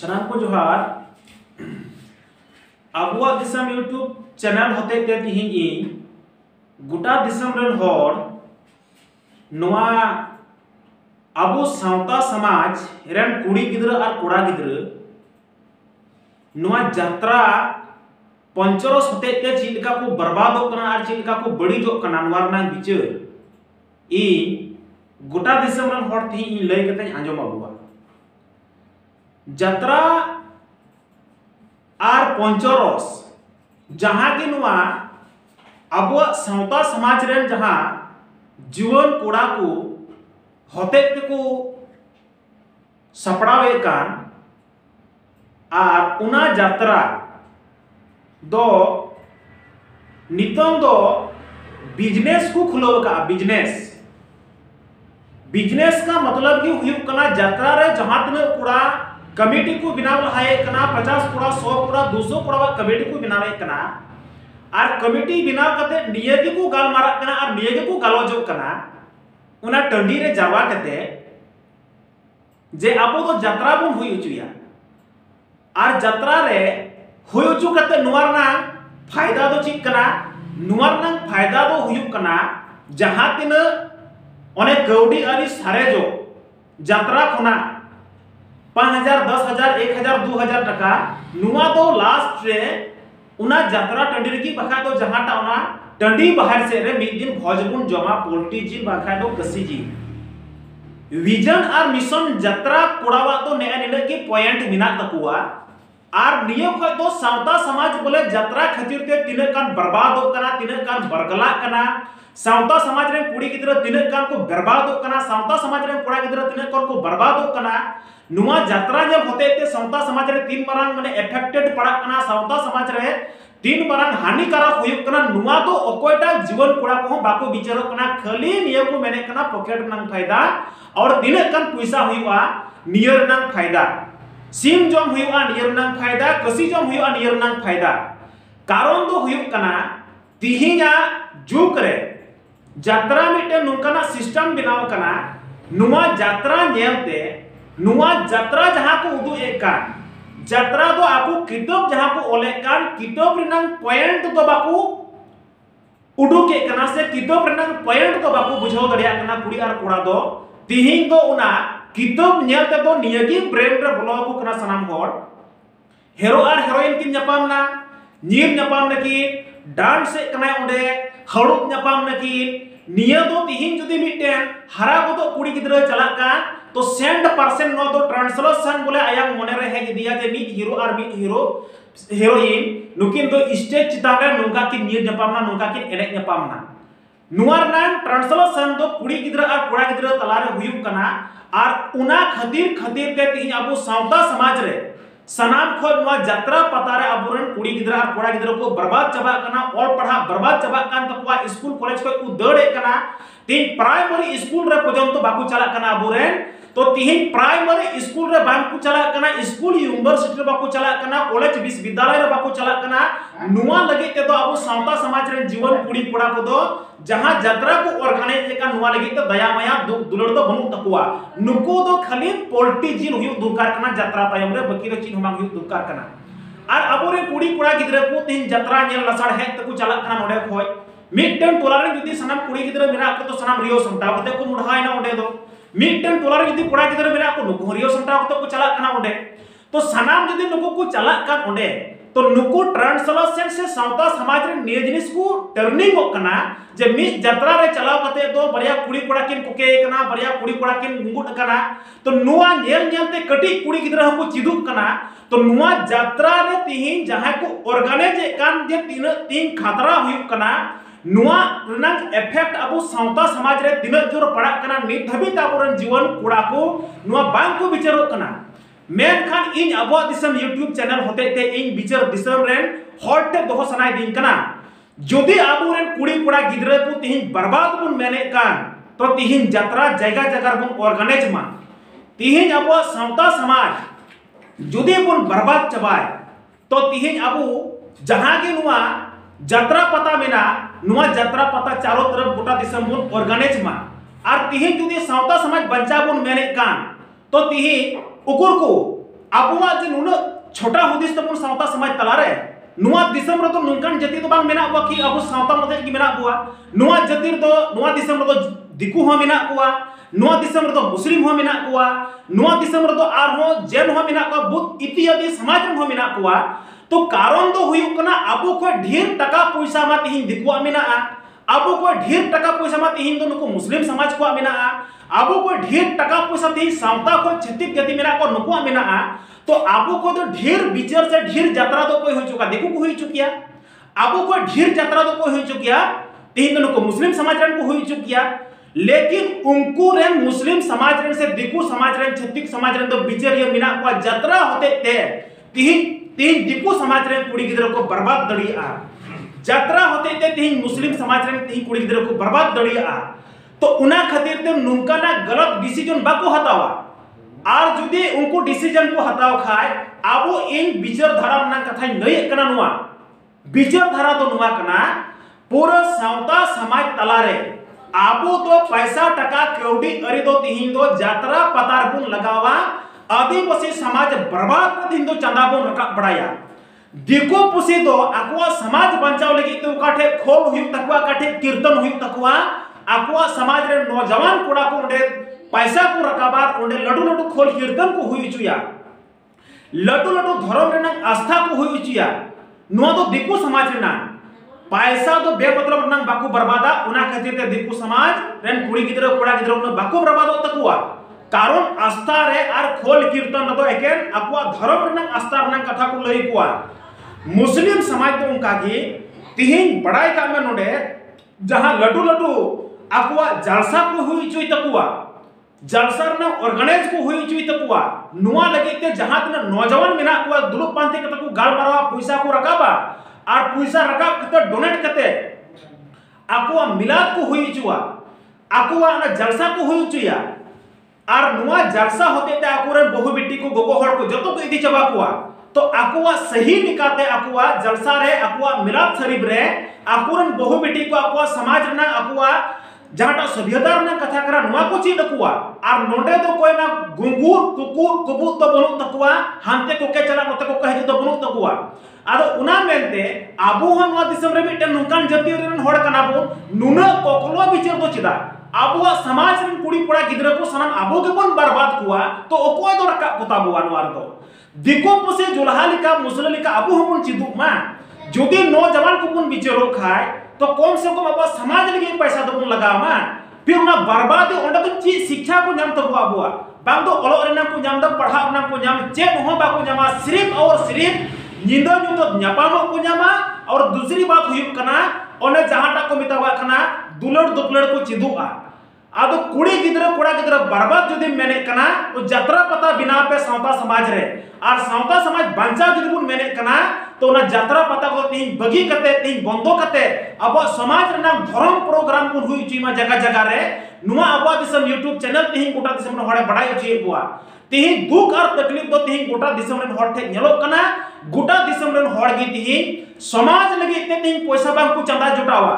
सनाम को जोहार Abua दिसम YouTube channel होते ते तिहिं गोटा दिसम रन होर नोआ अबु सावता समाज रन कुड़ी गिद्रा और कोड़ा गिद्रा नोआ यात्रा पंचरस होते ते चिलका को बर्बादो कना और चिलका को बड़ीजो कना नोआ रना बिचार गोटा दिसम रन होर तिहिं लय कते आंजम अबुआ यात्रा और पंचरस जहां के नुआ अबुआ सावता समाज रेन जहां जीवन कोड़ा को होते को सपड़ावे कान और उना यात्रा दो नितम दो बिजनेस को खुलव का बिजनेस का मतलब कि हुई कना यात्रा रे जहां तने कोड़ा कमेटी को बनाव है कना 50 कोड़ा 100 कोड़ा 200 कोड़ा कमेटी को बनावे कना और कमेटी बनाव कते नियति को गालमारा कना और नियति को गालोजो कना उना टंडी रे जावा कते जे आपो तो यात्रा बन हुई उचुया और यात्रा रे हुई उचु कते नुआरना फायदा दो चिक कना नुआरना फायदा दो हुई कना जहां तिन ओने कौडी आदि सारे जो यात्रा खुना 5000 10000 1000 2000 टका नुआ तो लास्ट रे उना यात्रा टंडी की बखा तो जहां टाउना टंडी बाहर से रे मिद दिन भोजपुन जमा पोल्ट्री जी बखा तो कसी जी विजन और मिशन यात्रा कोड़ावा तो ने निने की पॉइंट मिना तकुआ और नियो ख तो सावता समाज बोले यात्रा खातिर ते तिने कान बर्बाद हो कना तिने कान बरगला कना सावता समाज रे कुड़ी गिद्रा तिने कान को बर्बाद हो कना सावता समाज रे कोड़ा गिद्रा तिने कान को बर्बाद हो कना नुआ यात्रा जब होते ते सावता समाज रे तीन मारंग माने इफेक्टेड पड़ा कना सावता समाज रे तीन मारंग हानिकारक हुई कना नुआ तो अकोयटा जीवन कोड़ा को बाको विचारो कना खाली नियो को मेने कना पॉकेट नंग फायदा और तिने कान पैसा हुईवा नियर नंग फायदा सिम जम हुईवा नियर नंग फायदा कसी जम हुईवा नियर नंग फायदा कारण दो हुई कना तिहिना जुग रे यात्रा मिटे नुकाना सिस्टम बनाव कना नुआ यात्रा नेलते नुआ यात्रा जहां को उदु एकान यात्रा दो आपु किताब जहां को ओलेकान किताब रिनांग पॉइंट तो बाकू उडु के कना से किताब रिनांग पॉइंट तो बाकू बुझाव दरिया कना कुड़ी और कोड़ा दो तिहिं दो उना किताब नेलते तो नियगी ब्रेन रे बोलो को कना सनाम होर हीरो और हीरोइन किन न्यापाम ना नीर न्यापाम नकी डांस से कना उंडे हड़ुप न्यापाम नकी निया दो तिहिं जुदी मिटेन हरा को तो कुड़ी गिद्रा चला का तो 100% नो तो ट्रांसलेशन बोले आयाम मने रे हे दिया जे मिड हीरो और मिड हीरोइन नुकिन तो स्टेज चितारे नुका कि नीर न्यापाम ना नुका कि एने न्यापाम ना नुआर नाम ट्रांसलेशन तो कुड़ी गिद्रा और कोड़ा गिद्रा तलारे हुई कना और उना खातिर के तिहिं अबो सावता समाज रे सनाम खोज नुआ यात्रा पतारे अबुरन कुड़ी गिद्रा और कोड़ा गिद्रा को बर्बाद चबा कना और पढ़ा बर्बाद चबा कान तकवा स्कूल कॉलेज को उदड़े कना तीन प्राइमरी स्कूल रे पर्यंत बाकू चला कना अबुरन तो तिहिं प्राइमरी स्कूल रे बाकू चला कना स्कूल यूनिवर्सिटी रे बाकू चला कना कॉलेज विश्वविद्यालय रे बाकू चला कना नुआ लगे ते तो अबो सावता समाज रे जीवन कुड़ी कोड़ा को दो जहां यात्रा को ऑर्गेनाइज लेका नुआ लगे तो दया माया दुलड़ तो बनु तकुआ नुको दो खाली पोल्ट्री जिन हुई दुकार कना यात्रा तायम रे बकी रे चिन हमांग हुई दुकार कना और अबो रे कुड़ी कोड़ा गिद्रा को तिहिं यात्रा नेल लसाड़ हे तकू चला कना नोडे खोय मिटन टोलारे जुदी सनाम कुड़ी गिद्रा मेरा को तो सनाम रियो संटाव कते को मुढायना ओडे दो मिटन टोलारे जुदी कोड़ा गिद्रा मेरा को नुको रियो संटाव कते को चला कना ओडे तो सनाम जुदी नुको को चला का ओडे तो नुको ट्रांसलेशन से सावता समाज रे निय जिनिस को टर्निंग कना जे मि यात्रा रे चलाव कते तो बरिया कुड़ी कोड़ा किन कुके कना बरिया कुड़ी कोड़ा किन गुंगुट कना तो नुआ नेल नेलते कटी कुड़ी गिद्रा को चिदुक कना तो नुआ यात्रा रे तिहिं जहां को ऑर्गेनाइज कान जे तीन खतरा हुई कना नुआ रनंग इफेक्ट अबो सावता समाज रे तिना जोर पड़ा कना नित धबी ताबरन जीवन कोड़ा को नुआ बांग को विचारो कना मेन खान इन अबो दिसम यूट्यूब चैनल होते ते इन विचार दिसम रेन हॉट दोहो सनाय दिन कना जदि अबो रेन कुड़ी कोड़ा गिद्रा को तिहिं बर्बाद बुन मेने कान तो तिहिं यात्रा जगह जगह बुन ऑर्गेनाइज मा तिहिं अबो सावता समाज जदि बुन बर्बाद चबाय तो तिहिं अबो जहां के नुआ यात्रा पता मेना नुआ यात्रा पता चारों तरफ गोटा दिसम बुन ऑर्गेनाइज मा और तिहिं जुदी सावता समाज बंचा बुन मेने कान तो तिहिं उकुर को अबुआ जे नुना छोटा हुदिस तबन सावता समाज तलारे नुआ दिसम रतो नोंकान जाति तो बांग मेना बुआ कि अबु सावता मते कि मेना बुआ नुआ जाति तो नुआ दिसम रतो दिकु हो मेना बुआ नुआ दिसम रतो मुस्लिम हो मेना बुआ नुआ दिसम रतो आर हो जैन हो मेना बुआ बुत इत्यादि समाज हो मेना बुआ तो कारण तो हुई कना अबु को ढेर टका पैसा मा तिहिन दिकुआ मेना अबु को ढेर टका पैसा मा तिहिन तो नुको मुस्लिम समाज को मेना अबु को ढेर टका पैसा तिहिन सावता को छत्तीस जाति मेना को नुको मेना तो आबो को तो ढेर विचार से ढेर यात्रा तो कोई हो चुका देखो को हो चुकिया आबो को ढेर यात्रा तो कोई हो चुकिया तीन को मुस्लिम समाज रन को हो चुकिया लेकिन उनको रे मुस्लिम समाज रन से दिकु समाज रन छत्तीस समाज रन तो विचार ये बिना को यात्रा होते ते तीन दिकु समाज रन कुड़ी गिदर को बर्बाद दड़िया यात्रा होते ते तीन मुस्लिम समाज रन तीन कुड़ी गिदर को बर्बाद दड़िया तो उना खातिर ते नुंका ना गलत डिसीजन बाको हतावा और जुदी उनको डिसीजन को हटाओ खाए आबो इन विचार धारा ना कथा नहीं कना नुआ विचार धारा तो नुआ कना पूरा सावता समाज तलारे आबो तो पैसा टका कौड़ी अरि दो तिहिन दो यात्रा पतार बुन लगावा आदिवासी समाज बर्बाद कर दिन दो चंदा बुन रका बड़ाया दिको पुसी दो आकुआ समाज बंचाव लगी तो काठे खोल हुई तकवा काठे कीर्तन हुई तकवा आकुआ समाज रे नौजवान कोड़ा को उडे पैसा को रकाबार उन्हें लडू लडू खोल कीर्तन को हुई चुया लडू लडू धर्म रेना आस्था को हुई चुया नुआ तो दिकु समाज रेना पैसा तो बेमतलब नंग बाकू बर्बादा उना खातिर ते दिकु समाज रेन कुड़ी गिदरा कोड़ा गिदरा उन बाकू बर्बादो तकुआ कारण आस्था रे आर खोल कीर्तन तो एकेन अकुआ धर्म रेना आस्था रेना कथा को लई कुआ मुस्लिम समाज तो उनका की तिहिन बड़ाई का में नोडे जहां लडू लडू अकुआ जलसा को हुई चुई तकुआ जलसर ना ऑर्गेनाइज को हुई चुई तकुआ नुआ लगे ते जहां तना नौजवान मेना कुआ दुलुप पांते कत को गाल मारवा पैसा को रकाबा और पैसा रकाब कत डोनेट कते आकुआ मिलाद को हुई चुआ आकुआ ना जलसा को हुई चुया और नुआ जलसा होते ते आकुरे बहु बेटी को गोगो हड़ को जतो को इदी चबा कुआ तो आकुआ सही निकाते आकुआ जलसा रे आकुआ मिलाद शरीफ रे आकुरन बहु बेटी को आकुआ समाज ना आकुआ जहां सभ्यता ना कथा करा नुआ को चीज तकुआ और नोडे तो कोई ना गुंगुर कुकुर कुबुत तो बनु तकुआ हांते को के चला नते को कहे तो बनु तकुआ आदो उना मेनते आबो हम नुआ दिसम रे मिटन नुकान जाति रेन होड़ कना बो नुना कोकलो विचार तो चिदा आबो समाज रेन कुड़ी कोड़ा गिदरा को सनम आबो के बन बर्बाद कुआ तो ओको दो रका कुता बुआ नुआर तो दिको पुसे जुलहा लिका मुसले लिका आबो हम चिदु मा जदि नौजवान को बन विचारो खाए तो कम से कम अब समाज लगे पैसा तो लगा मा फिर ना बर्बाद ओंडा तो ची शिक्षा को नाम तो बुआ बांग तो ओलो रेना को नाम तो पढ़ा ना को नाम चेक हो बा को नाम सिर्फ और सिर्फ निंदा तो न्यापाम को नाम और दूसरी बात हुई कना ओने जहां को मितावा कना दुलड़ दुपलड़ को चिदुआ आदो कुड़ी गिदरा कोड़ा गिदरा बर्बाद जदि मेने कना तो यात्रा पता बिना पे सावता समाज रे और सावता समाज बांचा जदि बुन मेने कना तो ना यात्रा पता को तीन बगी कते तीन बंदो कते अब समाज रे नाम धर्म प्रोग्राम को हुई चीमा जगह जगह रे नुआ अब दिसम यूट्यूब चैनल तीन गोटा दिसम हड़े बड़ाई ची बुआ तीन दुख और तकलीफ दो तीन गोटा दिसम रे हड़ ठे नेलो कना गोटा दिसम रे हड़ गी तीन समाज लगी ते तीन पैसा बांग को चंदा जुटावा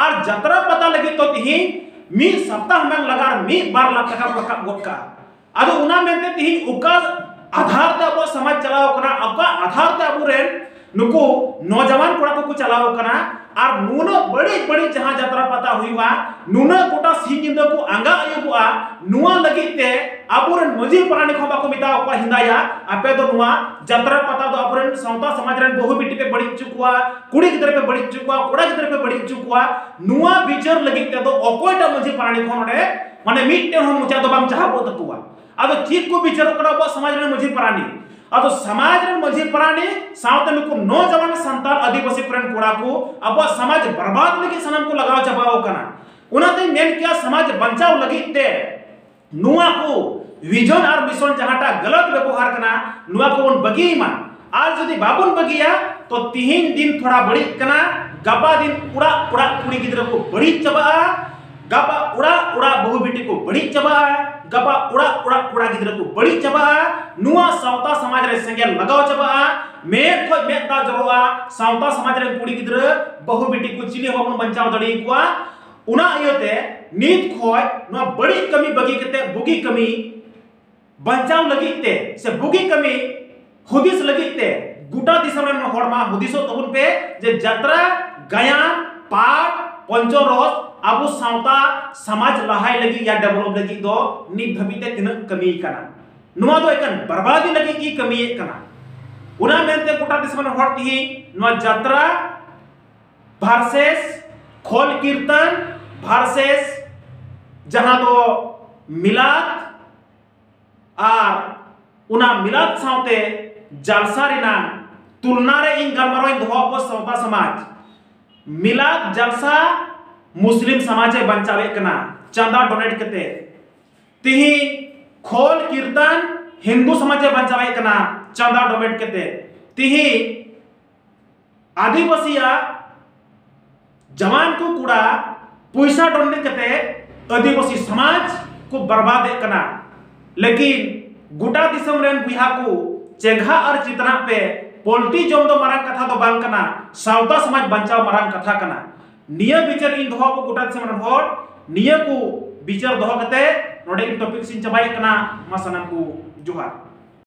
और यात्रा पता लगी तो तीन मी सप्ताह में लगा मी 12 लाख टका पका गोटका आदो उना मेनते तीन उका आधार ते अब समाज चलाओ कना अका आधार ते अब रे नुको नौजवान कोड़ा को चलाओ कना और नुना बड़ी बड़ी जहां यात्रा पता हुईवा नुना गोटा सीजिंद को आंगा आयुबुआ नुआ लगिते आपुरन मजी प्राणी खबा को मिता को हिंदाया आपे तो नुआ यात्रा पता तो आपुरन सावता समाज रन बहु बिटी पे बड़ी चुकुआ कुड़ी गिदर पे बड़ी चुकुआ कोड़ा गिदर पे बड़ी चुकुआ नुआ विचार लगिते तो अकोयटा मजी प्राणी खनडे माने मिटते हम मुचा तो बाम चाहबो तकुआ आदो ठीक को विचार करा समाज रन मजी प्राणी अब समाज रे मझी प्राणी सावते नुको नौजवान संतान आदिवासी प्रण कोड़ा को अब समाज बर्बाद लगी सनम को लगाव चबाओ कना उनाते मेन क्या समाज बंचाव लगी ते नुआ को विजन और मिशन जहाटा गलत व्यवहार कना नुआ को उन बगी मा आज यदि बाबुन बगिया तो 3 दिन थोड़ा बड़ी कना गबा दिन उड़ा उड़ा कुड़ी गिदरा को बड़ी चबा गबा उड़ा उड़ा बहु बेटी को बड़ी चबा गबा उड़ा उड़ा कुड़ा गिदरा को बड़ी चबा नुआ सावता समाज रे संगे लगाव चबा मेर को मेता जरोआ सावता समाज रे कुड़ी गिदरा बहु बेटी को चिली बाबुन बंचाव दड़ी कुआ उना आयोते नीत खोय नुआ बड़ी कमी बगी कते बुगी कमी बंचाव लगिते से बुगी कमी हुदिस लगिते गुटा दिसम रेन हड़मा हुदिसो तबुन पे जे जात्रा गायन पाठ पंचरस आबो सावता समाज लहाय लगी या डेवलप लगी दो नित धबिते तिना कमी कना नुआ दो एकन बर्बादी लगी की कमी कना उना मेनते गुटा दिसम रेन हड़ तिही नुआ जात्रा वर्सेस खोल कीर्तन वर्सेस जहां दो मिलाद और उना मिलाद सावते जलसा रेना तुलना रे इन गलमारो दोहो अबो सावता समाज मिलाद जलसा मुस्लिम समाज बंचावे कना चंदा डोनेट कते तिही खोल कीर्तन हिंदू समाज बंचावे कना चंदा डोनेट कते तिही आदिवासिया जवान को कुड़ा पैसा डोनेट कते आदिवासी समाज को बर्बाद कना लेकिन गुटा दिसम रेन बुहा को चेंघा और चितना पे पोल्टी जम दो मारंग कथा दो बांग कना सावता समाज बंचाव मारंग कथा कना निया बिचार इन दोहा को गुटा दिसम रेन हर निया को बिचार दोहा कते नोडे टॉपिक सिन चबाय कना मासना को जोहार।